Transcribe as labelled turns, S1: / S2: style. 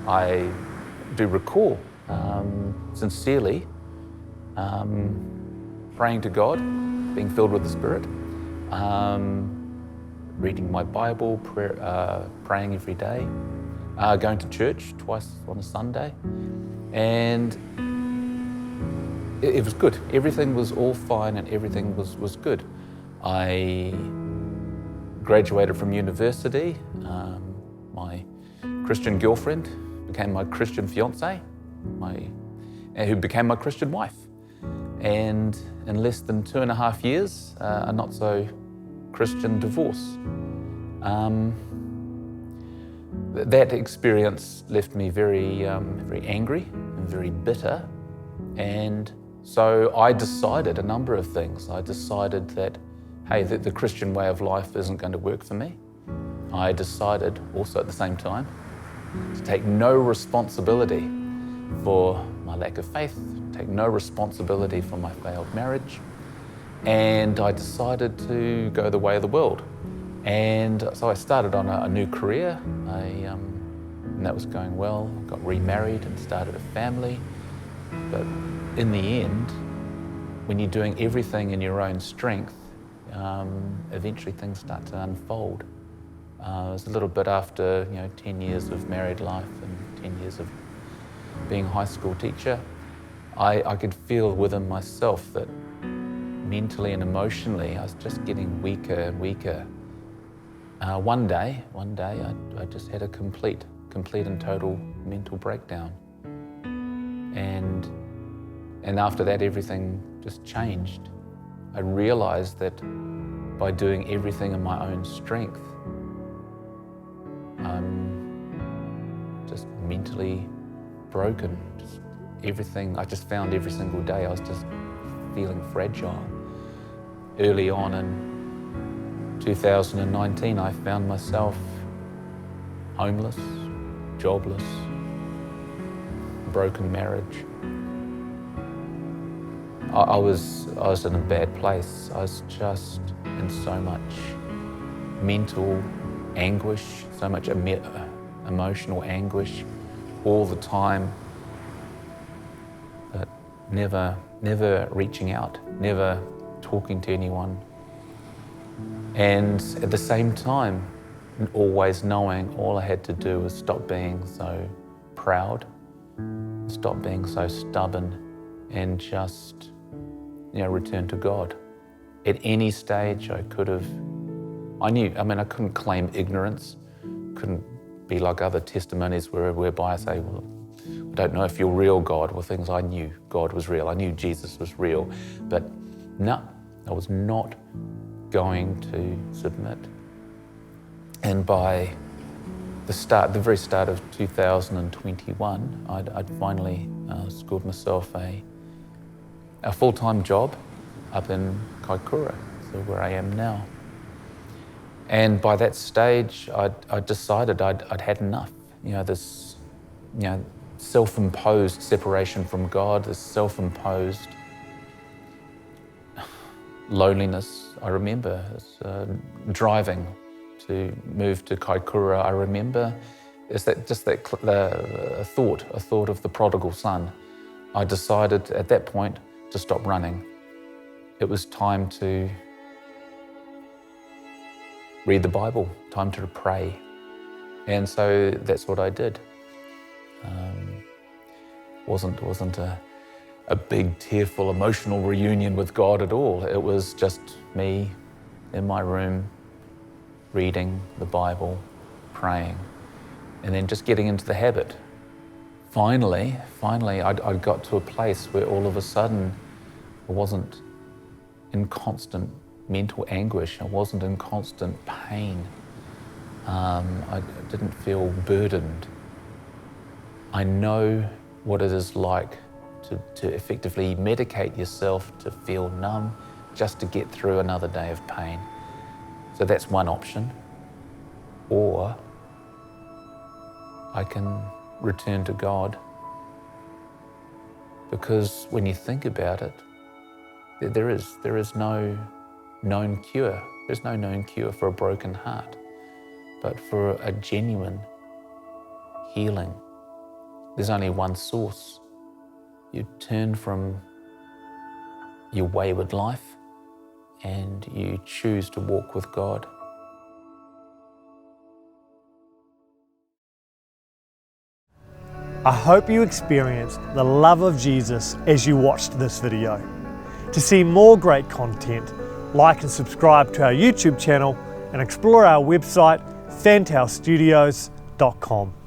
S1: I do recall sincerely praying to God, being filled with the Spirit, reading my Bible, praying every day, going to church twice on a Sunday, and it was good. Everything was all fine and everything was good. I graduated from university. My Christian girlfriend became my Christian fiance, who became my Christian wife. And in less than 2.5 years, a not so Christian divorce. That experience left me very angry and very bitter. And so I decided a number of things. I decided that, hey, the Christian way of life isn't going to work for me. I decided also at the same time to take no responsibility for my lack of faith, take no responsibility for my failed marriage. And I decided to go the way of the world. And so I started on a new career, and that was going well. Got remarried and started a family. But in the end, when you're doing everything in your own strength, eventually things start to unfold. It was a little bit after 10 years of married life and 10 years of being a high school teacher. I could feel within myself that mentally and emotionally I was just getting weaker and weaker. One day I just had a complete and total mental breakdown. And after that, everything just changed. I realized that by doing everything in my own strength, I'm just mentally broken. Just everything, I just found every single day I was just feeling fragile. Early on in 2019, I found myself homeless, jobless, broken marriage. I was in a bad place. I was just in so much mental anguish, so much emotional anguish all the time, but never reaching out, never talking to anyone. And at the same time, always knowing all I had to do was stop being so proud, stop being so stubborn, and just return to God. At any stage I couldn't claim ignorance, couldn't be like other testimonies whereby I say, well, I don't know if you're real, God. Well, things I knew God was real. I knew Jesus was real. But no, I was not going to submit. And by the very start of 2021, I'd finally scored myself a full-time job up in Kiakoura, so where I am now. And by that stage, I decided I'd had enough. This self-imposed separation from God, this self-imposed loneliness. I remember driving to move to Kiakoura. I remember a thought of the Prodigal Son. I decided at that point to stop running. It was time to read the Bible, time to pray. And so that's what I did. Wasn't a big, tearful, emotional reunion with God at all. It was just me in my room, reading the Bible, praying, and then just getting into the habit. Finally, I got to a place where all of a sudden I wasn't in constant mental anguish. I wasn't in constant pain. I didn't feel burdened. I know what it is like to effectively medicate yourself to feel numb just to get through another day of pain. So that's one option. Or I can return to God, because when you think about it, there is no known cure. There's no known cure for a broken heart, but for a genuine healing There's only one source. You turn from your wayward life and you choose to walk with God.
S2: I hope you experienced the love of Jesus as you watched this video. To see more great content, like and subscribe to our YouTube channel and explore our website fantailstudios.com.